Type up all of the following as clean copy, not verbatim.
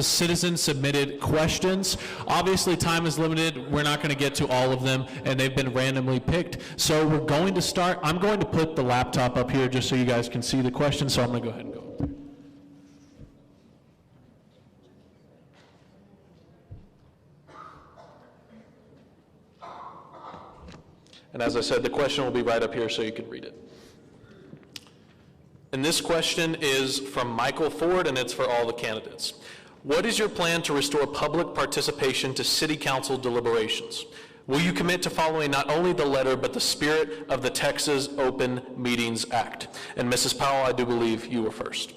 citizen submitted questions. Obviously, time is limited. We're not going to get to all of them, and they've been randomly picked. So we're going to start. I'm going to put the laptop up here just so you guys can see the questions. So I'm going to go ahead and go. And as I said, the question will be right up here so you can read it. And this question is from Michael Ford, and it's for all the candidates. What is your plan to restore public participation to city council deliberations? Will you commit to following not only the letter, but the spirit of the Texas Open Meetings Act? And Mrs. Powell, I do believe you were first.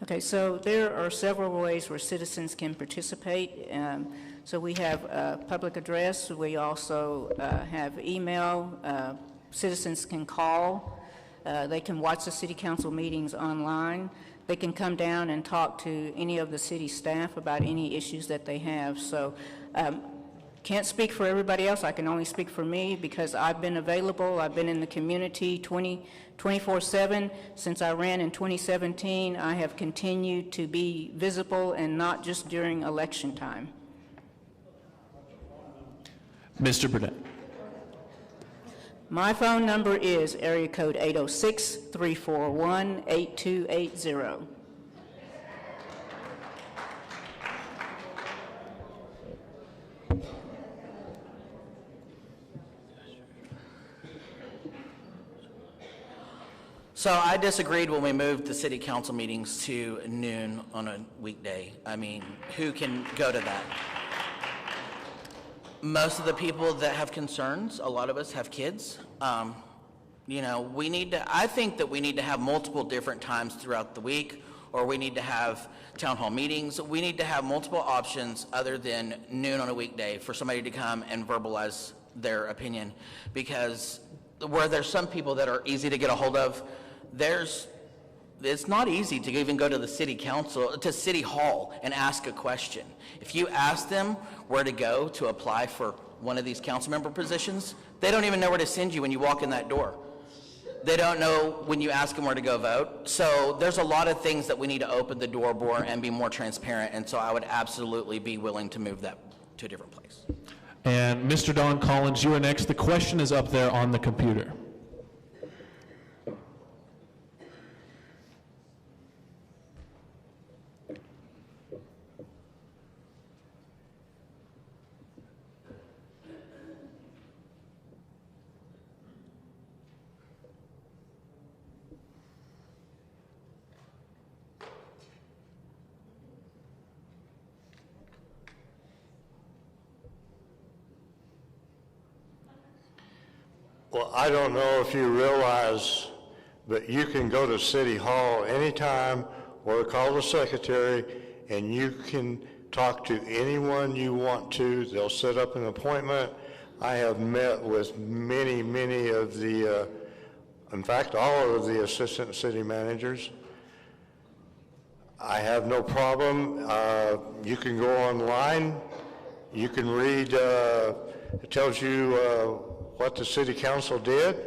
Okay, so there are several ways where citizens can participate. So we have public address. We also have email. Citizens can call. They can watch the city council meetings online. They can come down and talk to any of the city staff about any issues that they have. So can't speak for everybody else. I can only speak for me because I've been available. I've been in the community 24/7. Since I ran in 2017, I have continued to be visible and not just during election time. Mr. Burnett. My phone number is area code 806-341-8280. So I disagreed when we moved the city council meetings to noon on a weekday. I mean, who can go to that? Most of the people that have concerns, a lot of us have kids. You know, I think that we need to have multiple different times throughout the week, or we need to have town hall meetings. We need to have multiple options other than noon on a weekday for somebody to come and verbalize their opinion. Because where there's some people that are easy to get a hold of, it's not easy to even go to the city council, to city hall and ask a question. If you ask them where to go to apply for one of these council member positions, they don't even know where to send you when you walk in that door. They don't know when you ask them where to go vote. So there's a lot of things that we need to open the door more and be more transparent. And so I would absolutely be willing to move that to a different place. And Mr. Don Collins, you are next. The question is up there on the computer. Well, I don't know if you realize, but you can go to City Hall anytime or call the secretary and you can talk to anyone you want to. They'll set up an appointment. I have met with many of the, in fact, all of the assistant city managers. I have no problem. You can go online. You can read, it tells you what the city council did.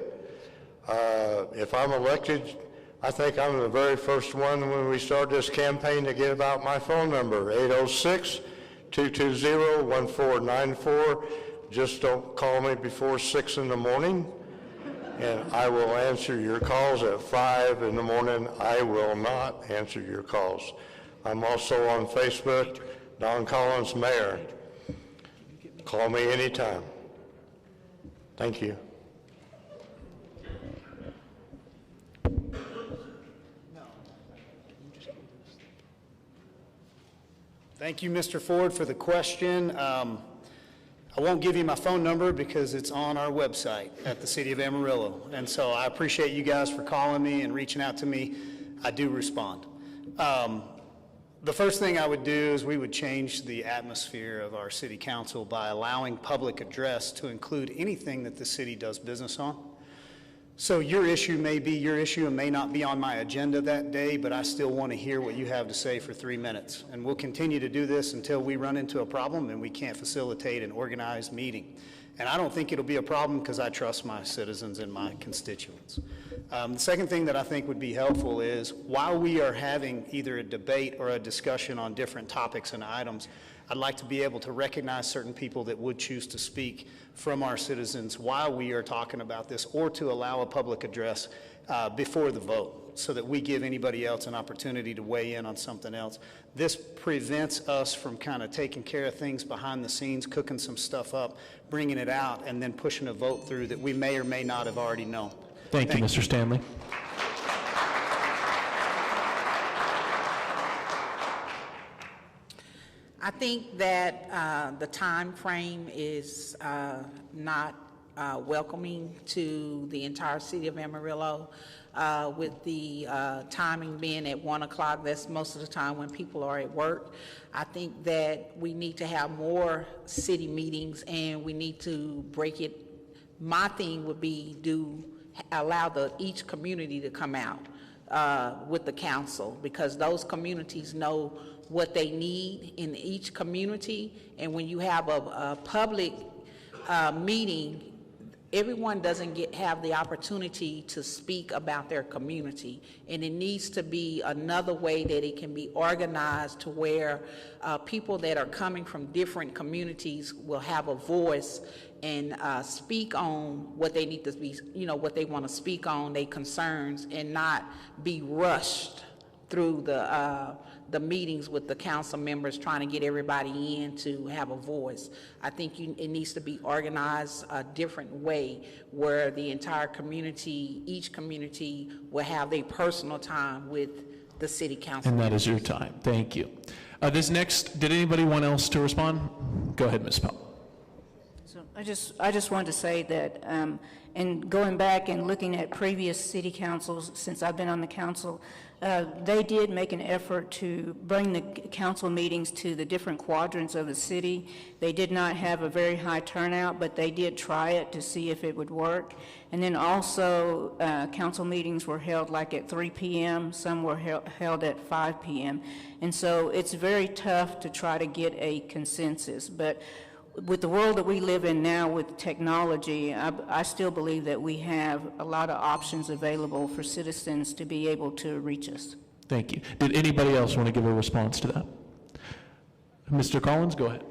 If I'm elected, I think I'm the very first one when we started this campaign to give out my phone number, 806-220-1494. Just don't call me before 6 in the morning, and I will answer your calls at 5 in the morning. I will not answer your calls. I'm also on Facebook, Don Collins Mayor. Call me anytime. Thank you. Thank you, Mr. Ford, for the question. I won't give you my phone number because it's on our website at the City of Amarillo. And so I appreciate you guys for calling me and reaching out to me. I do respond. The first thing I would do is we would change the atmosphere of our city council by allowing public address to include anything that the city does business on. So your issue may be your issue and may not be on my agenda that day, but I still want to hear what you have to say for 3 minutes. And we'll continue to do this until we run into a problem and we can't facilitate an organized meeting. And I don't think it'll be a problem because I trust my citizens and my constituents. The second thing that I think would be helpful is while we are having either a debate or a discussion on different topics and items, I'd like to be able to recognize certain people that would choose to speak from our citizens while we are talking about this, or to allow a public address before the vote, so that we give anybody else an opportunity to weigh in on something else. This prevents us from kind of taking care of things behind the scenes, cooking some stuff up, bringing it out, and then pushing a vote through that we may or may not have already known. Thank you, Mr. Stanley. I think that the time frame is not welcoming to the entire city of Amarillo. With the timing being at 1 o'clock, that's most of the time when people are at work. I think that we need to have more city meetings, and we need to break it. My thing would be allow each community to come out with the council, because those communities know what they need in each community. And when you have a public meeting, everyone doesn't have the opportunity to speak about their community. And it needs to be another way that it can be organized to where people that are coming from different communities will have a voice and speak on what they need to be, what they want to speak on, their concerns, and not be rushed through the meetings with the council members trying to get everybody in to have a voice. I think it needs to be organized a different way, where the entire community, each community, will have their personal time with the city council. And that is your time. Thank you. This next, did anybody want else to respond? Go ahead, Ms. Powell. So I just wanted to say that, and going back and looking at previous city councils since I've been on the council, they did make an effort to bring the council meetings to the different quadrants of the city. They did not have a very high turnout, but they did try it to see if it would work. And then also, council meetings were held like at 3 p.m., some were held at 5 p.m. And so it's very tough to try to get a consensus. But with the world that we live in now with technology, I still believe that we have a lot of options available for citizens to be able to reach us. Thank you. Did anybody else want to give a response to that? Mr. Collins, go ahead.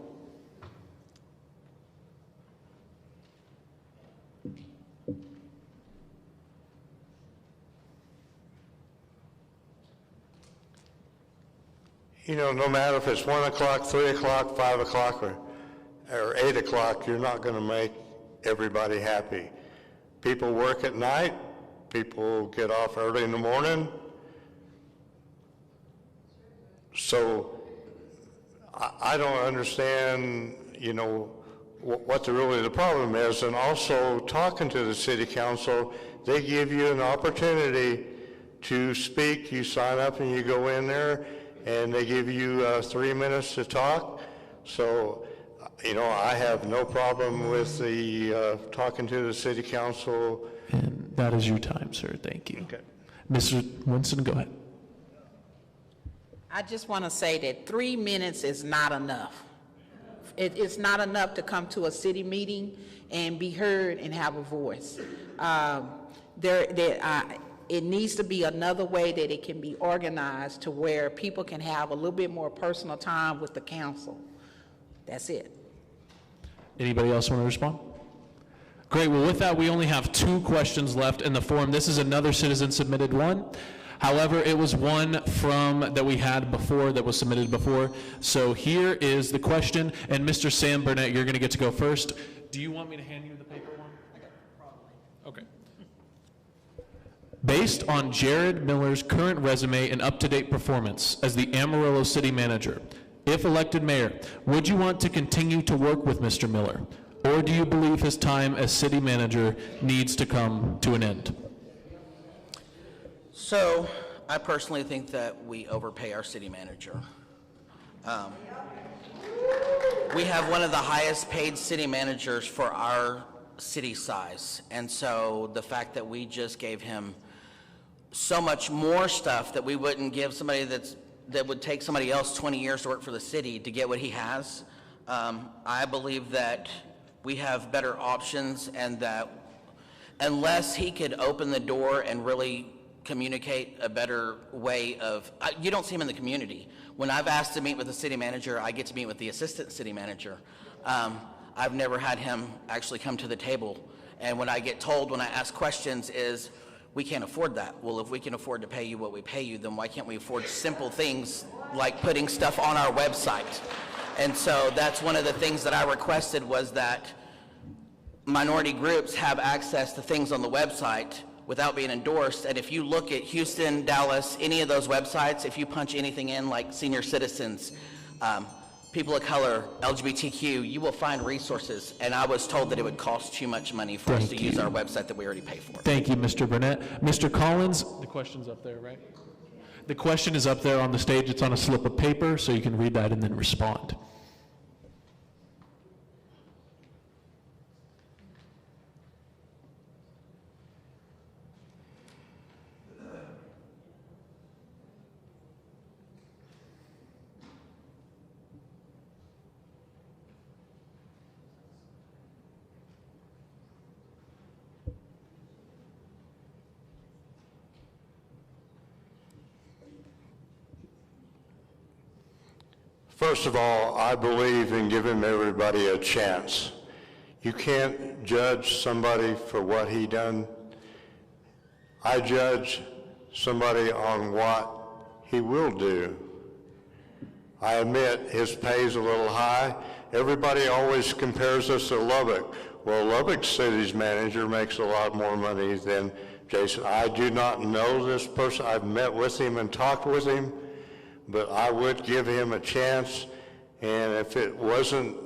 No matter if it's 1 o'clock, 3 o'clock, 5 o'clock, or 8 o'clock, you're not going to make everybody happy. People work at night, people get off early in the morning. So I don't understand, what really the problem is. And also, talking to the city council, they give you an opportunity to speak. You sign up and you go in there, and they give you 3 minutes to talk. So I have no problem with the talking to the city council. And that is your time, sir. Thank you. Okay. Mr. Winston, go ahead. I just want to say that 3 minutes is not enough. It's not enough to come to a city meeting and be heard and have a voice. It needs to be another way that it can be organized to where people can have a little bit more personal time with the council. That's it. Anybody else want to respond? Great. Well, with that, we only have 2 questions left in the form. This is another citizen submitted one. However, it was one that we had before, that was submitted before. So here is the question, and Mr. Sam Burnett, you're going to get to go first. Do you want me to hand you the paper one? I got it, probably. Okay. Based on Jared Miller's current resume and up-to-date performance as the Amarillo City Manager, if elected mayor, would you want to continue to work with Mr. Miller, or do you believe his time as city manager needs to come to an end? So, I personally think that we overpay our city manager. We have one of the highest paid city managers for our city size, and so the fact that we just gave him so much more stuff that we wouldn't give somebody that would take somebody else 20 years to work for the city to get what he has, I believe that we have better options, and that unless he could open the door and really communicate a better way of, you don't see him in the community. When I've asked to meet with the city manager, I get to meet with the assistant city manager. I've never had him actually come to the table. And when I get told when I ask questions is, we can't afford that. Well, if we can afford to pay you what we pay you, then why can't we afford simple things like putting stuff on our website? And so that's one of the things that I requested, was that minority groups have access to things on the website without being endorsed. And if you look at Houston, Dallas, any of those websites, if you punch anything in like senior citizens, people of color, LGBTQ, you will find resources. And I was told that it would cost too much money for us to use our website that we already pay for. Thank you, Mr. Burnett. Mr. Collins, the question's up there, right? The question is up there on the stage. It's on a slip of paper, so you can read that and then respond. First of all, I believe in giving everybody a chance. You can't judge somebody for what he done. I judge somebody on what he will do. I admit his pay's a little high. Everybody always compares us to Lubbock. Well, Lubbock City's manager makes a lot more money than Jason. I do not know this person. I've met with him and talked with him, but I would give him a chance, and if it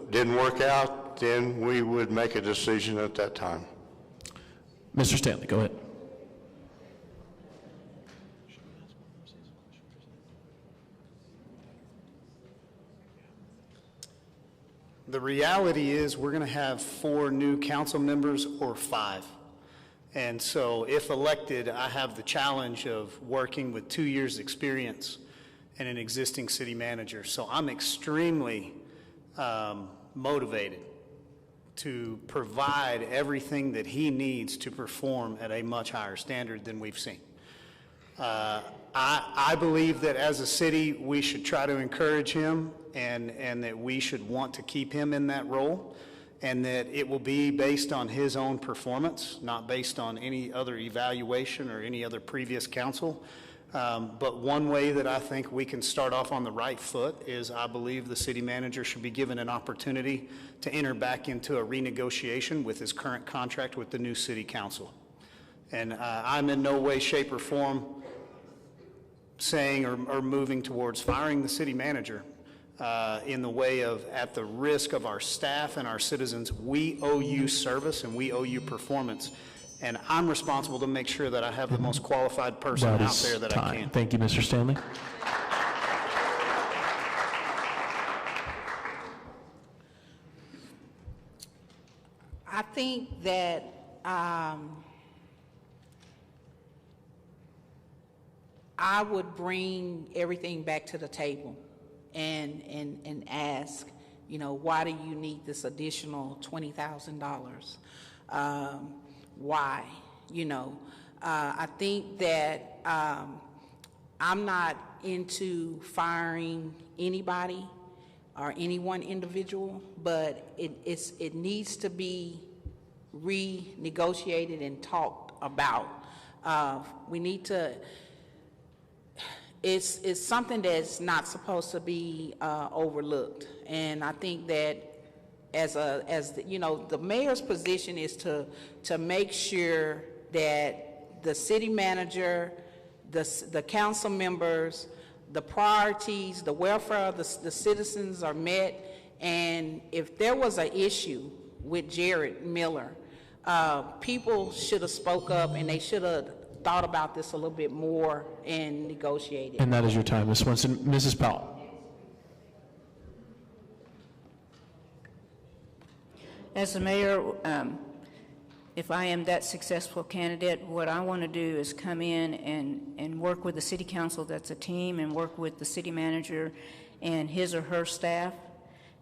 didn't work out, then we would make a decision at that time. Mr. Stanley, go ahead. The reality is we're going to have 4 new council members or 5. And so if elected, I have the challenge of working with 2 years' experience and an existing city manager. So I'm extremely motivated to provide everything that he needs to perform at a much higher standard than we've seen. I believe that as a city, we should try to encourage him and that we should want to keep him in that role, and that it will be based on his own performance, not based on any other evaluation or any other previous council. But one way that I think we can start off on the right foot is I believe the city manager should be given an opportunity to enter back into a renegotiation with his current contract with the new city council. And I'm in no way, shape, or form saying or moving towards firing the city manager in the way of, at the risk of our staff and our citizens. We owe you service and we owe you performance. And I'm responsible to make sure that I have the most qualified person out there that I can. Thank you, Mr. Stanley. I think that I would bring everything back to the table and ask, you know, why do you need this additional $20,000? Why? You know, I think that I'm not into firing anybody or any one individual, but it needs to be renegotiated and talked about. We need to. It's something that's not supposed to be overlooked, and I think that you know, the mayor's position is to make sure that the city manager, the council members, the priorities, the welfare of the citizens are met. And if there was an issue with Jared Miller, people should have spoke up and they should have thought about this a little bit more and negotiated. And that is your time, Ms. Swenson. Mrs. Powell. As the mayor, if I am that successful candidate, what I want to do is come in and work with the city council, that's a team, and work with the city manager and his or her staff,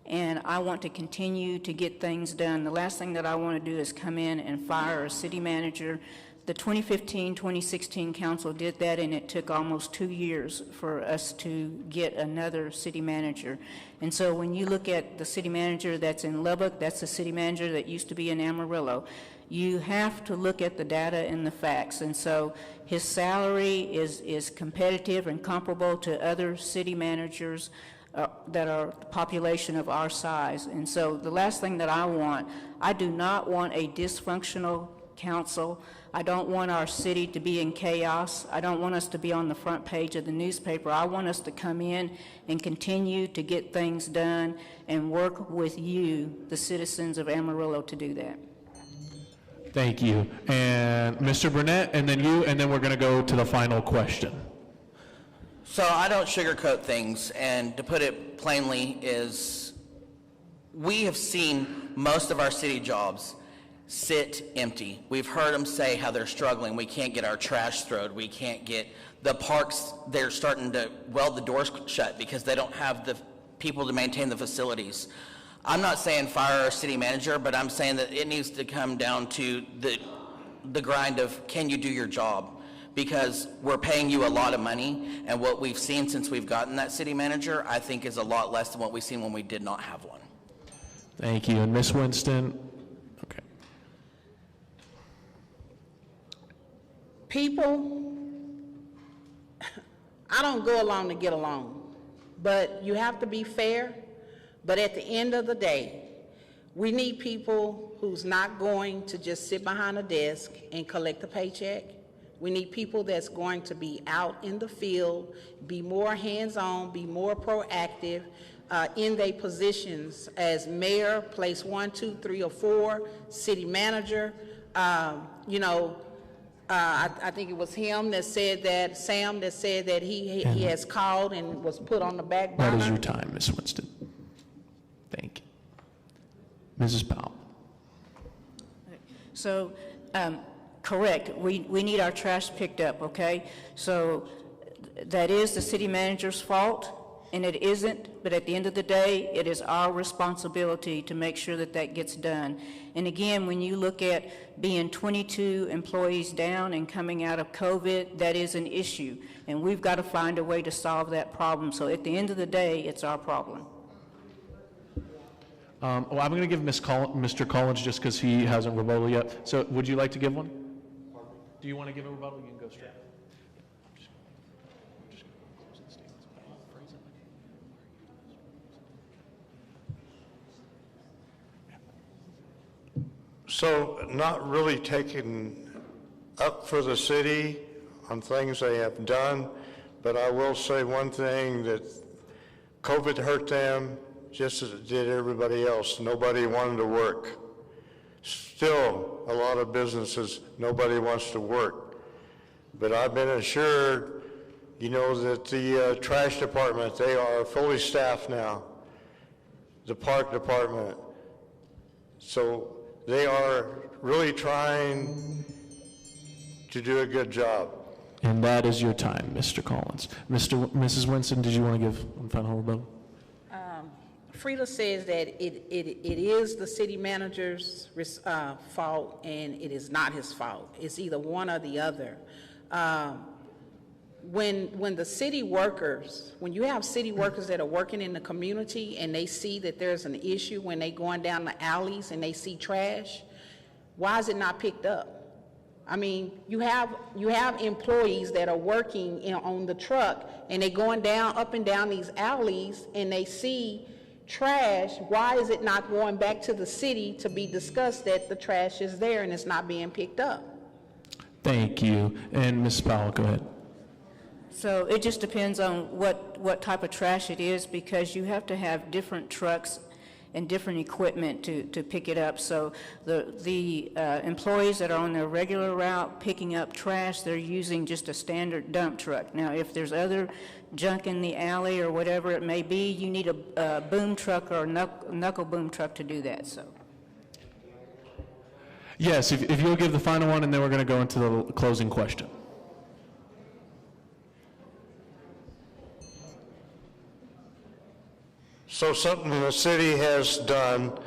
and I want to continue to get things done. The last thing that I want to do is come in and fire a city manager. The 2015-2016 council did that, and it took almost 2 years for us to get another city manager. And so when you look at the city manager that's in Lubbock, that's the city manager that used to be in Amarillo. You have to look at the data and the facts. And so his salary is competitive and comparable to other city managers that are the population of our size. And so the last thing that I do not want a dysfunctional council. I don't want our city to be in chaos. I don't want us to be on the front page of the newspaper. I want us to come in and continue to get things done and work with you, the citizens of Amarillo, to do that. Thank you. And Mr. Burnett, and then you, and then we're going to go to the final question. So I don't sugarcoat things, and to put it plainly is we have seen most of our city jobs sit empty. We've heard them say how they're struggling. We can't get our trash thrown. We can't get the parks. They're starting to weld the doors shut because they don't have the people to maintain the facilities. I'm not saying fire our city manager, but I'm saying that it needs to come down to the grind of, can you do your job? Because we're paying you a lot of money, and what we've seen since we've gotten that city manager, I think, is a lot less than what we've seen when we did not have one. Thank you. And Ms. Winston? Okay. People, I don't go along to get along, but you have to be fair. But at the end of the day, we need people who's not going to just sit behind a desk and collect a paycheck. We need people that's going to be out in the field, be more hands-on, be more proactive in their positions as mayor, place 1, 2, 3, or 4, city manager. I think it was him that said that, Sam, that said that he has called and was put on the back burner. That is your time, Ms. Winston. Thank you. Mrs. Powell. So, correct, we need our trash picked up, okay? So that is the city manager's fault, and it isn't, but at the end of the day, it is our responsibility to make sure that that gets done. And again, when you look at being 22 employees down and coming out of COVID, that is an issue, and we've got to find a way to solve that problem. So at the end of the day, it's our problem. I'm going to give Mr. Collins just because he hasn't rebuttal yet. So would you like to give one? Do you want to give a rebuttal? You can go straight. So not really taking up for the city on things they have done, but I will say one thing, that COVID hurt them just as it did everybody else. Nobody wanted to work. Still, a lot of businesses, nobody wants to work. But I've been assured, that the trash department, they are fully staffed now. The park department. So they are really trying to do a good job. And that is your time, Mr. Collins. Mrs. Winston, did you want to give one final rebuttal? Frida says that it is the city manager's fault, and it is not his fault. It's either one or the other. When the city workers, when you have city workers that are working in the community and they see that there's an issue when they going down the alleys and they see trash, why is it not picked up? I mean, you have employees that are working on the truck and they going down up and down these alleys and they see trash. Why is it not going back to the city to be discussed that the trash is there and it's not being picked up? Thank you. And Ms. Powell, go ahead. So it just depends on what type of trash it is, because you have to have different trucks and different equipment to pick it up. So the employees that are on their regular route picking up trash, they're using just a standard dump truck. Now, if there's other junk in the alley or whatever it may be, you need a boom truck or a knuckle boom truck to do that. So. Yes, if you'll give the final one, and then we're going to go into the closing question. So something the city has done,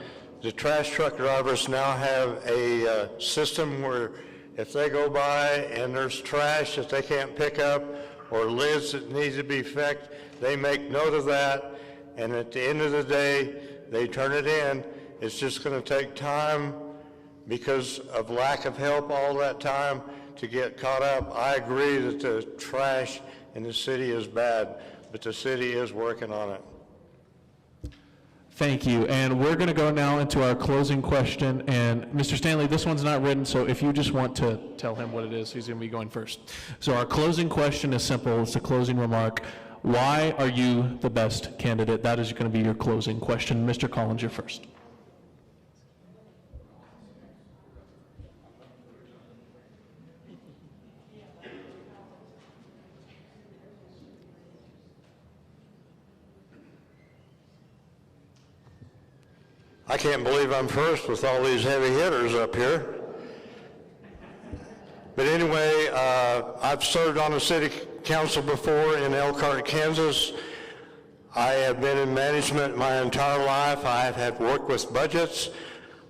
the trash truck drivers now have a system where if they go by and there's trash that they can't pick up or lids that need to be fixed, they make note of that, and at the end of the day, they turn it in. It's just going to take time because of lack of help all that time to get caught up. I agree that the trash in the city is bad, but the city is working on it. Thank you. And we're going to go now into our closing question. And Mr. Stanley, this one's not written, so if you just want to tell him what it is, he's going to be going first. So our closing question is simple. It's a closing remark. Why are you the best candidate? That is going to be your closing question. Mr. Collins, you're first. I can't believe I'm first with all these heavy hitters up here. But anyway, I've served on the city council before in Elkhart, Kansas. I have been in management my entire life. I have worked with budgets.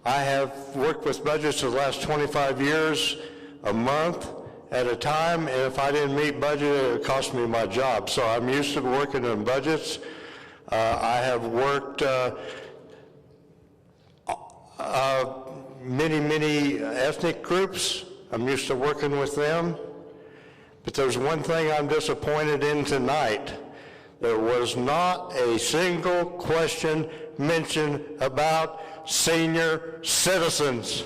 I have worked with budgets for the last 25 years, a month at a time, and if I didn't meet budget, it would cost me my job. So I'm used to working in budgets. I have worked many ethnic groups. I'm used to working with them. But there's one thing I'm disappointed in tonight. There was not a single question mentioned about senior citizens.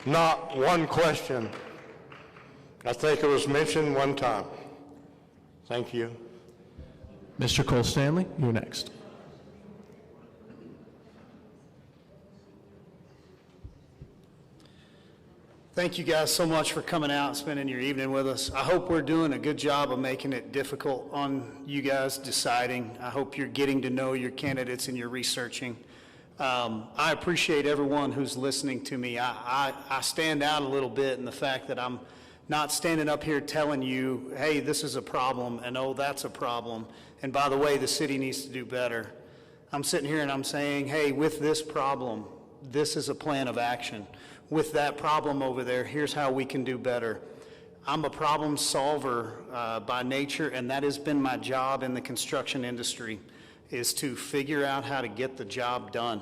Not one question. I think it was mentioned one time. Thank you. Mr. Cole Stanley, you're next. Thank you guys so much for coming out and spending your evening with us. I hope we're doing a good job of making it difficult on you guys deciding. I hope you're getting to know your candidates and you're researching. I appreciate everyone who's listening to me. I stand out a little bit in the fact that I'm not standing up here telling you, hey, this is a problem, and oh, that's a problem, and by the way, the city needs to do better. I'm sitting here and I'm saying, hey, with this problem, this is a plan of action. With that problem over there, here's how we can do better. I'm a problem solver by nature, and that has been my job in the construction industry, is to figure out how to get the job done.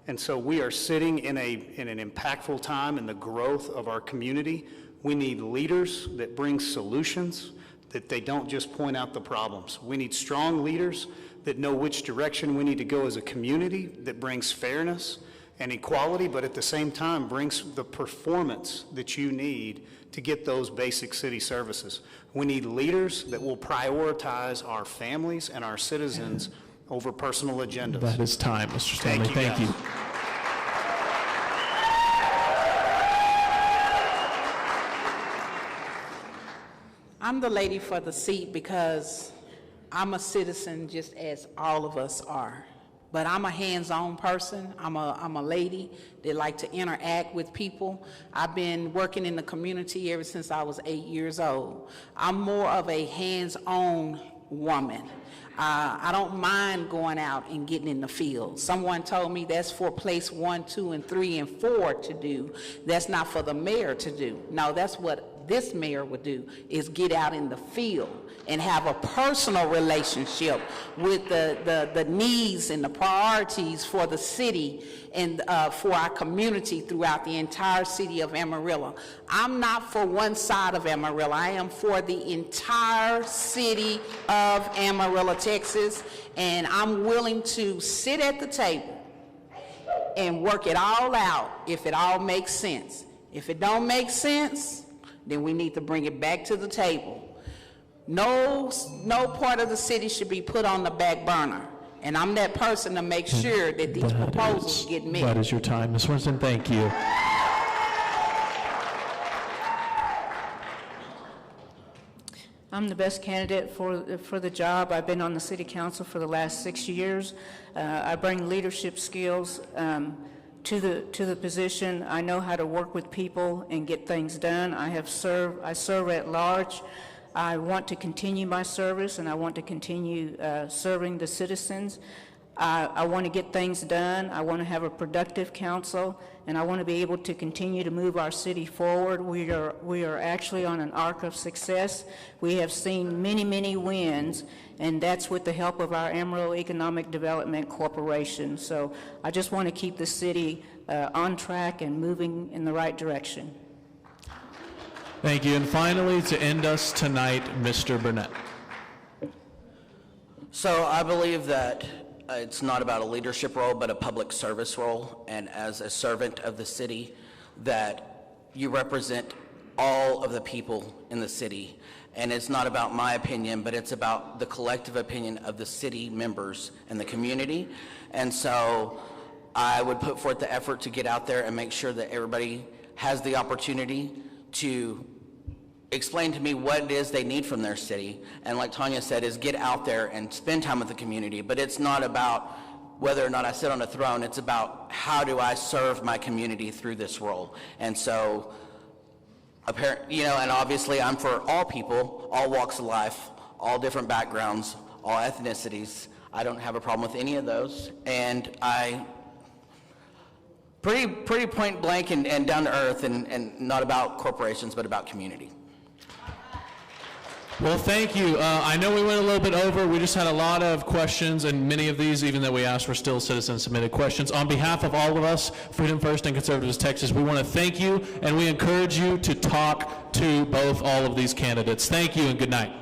And so we are sitting in an impactful time in the growth of our community. We need leaders that bring solutions, that they don't just point out the problems. We need strong leaders that know which direction we need to go as a community, that brings fairness and equality, but at the same time brings the performance that you need to get those basic city services. We need leaders that will prioritize our families and our citizens over personal agendas. That is time, Mr. Stanley. Thank you. I'm the lady for the seat because I'm a citizen just as all of us are. But I'm a hands-on person. I'm a lady that like to interact with people. I've been working in the community ever since I was 8 years old. I'm more of a hands-on woman. I don't mind going out and getting in the field. Someone told me that's for place 1, 2, and 3, and 4 to do. That's not for the mayor to do. No, that's what this mayor would do, is get out in the field and have a personal relationship with the needs and the priorities for the city and for our community throughout the entire city of Amarillo. I'm not for one side of Amarillo. I am for the entire city of Amarillo, Texas, and I'm willing to sit at the table and work it all out if it all makes sense. If it don't make sense, then we need to bring it back to the table. No part of the city should be put on the back burner. And I'm that person to make sure that these proposals get met. That is your time. Ms. Winston, thank you. I'm the best candidate for the job. I've been on the city council for the last 6 years. I bring leadership skills to the position. I know how to work with people and get things done. I serve at large. I want to continue my service, and I want to continue serving the citizens. I want to get things done. I want to have a productive council, and I want to be able to continue to move our city forward. We are actually on an arc of success. We have seen many, many wins, and that's with the help of our Amarillo Economic Development Corporation. So I just want to keep the city on track and moving in the right direction. Thank you. And finally, to end us tonight, Mr. Burnett. So I believe that it's not about a leadership role, but a public service role, and as a servant of the city, that you represent all of the people in the city. And it's not about my opinion, but it's about the collective opinion of the city members and the community. And so I would put forth the effort to get out there and make sure that everybody has the opportunity to explain to me what it is they need from their city. And like Tanya said, is get out there and spend time with the community. But it's not about whether or not I sit on a throne. It's about how do I serve my community through this role. And so, and obviously I'm for all people, all walks of life, all different backgrounds, all ethnicities. I don't have a problem with any of those. And I pretty point blank and down to earth, and not about corporations, but about community. Well, thank you. I know we went a little bit over. We just had a lot of questions, and many of these, even that we asked, were still citizen-submitted questions. On behalf of all of us, Freedom First and Conservatives Texas, we want to thank you, and we encourage you to talk to all of these candidates. Thank you, and good night.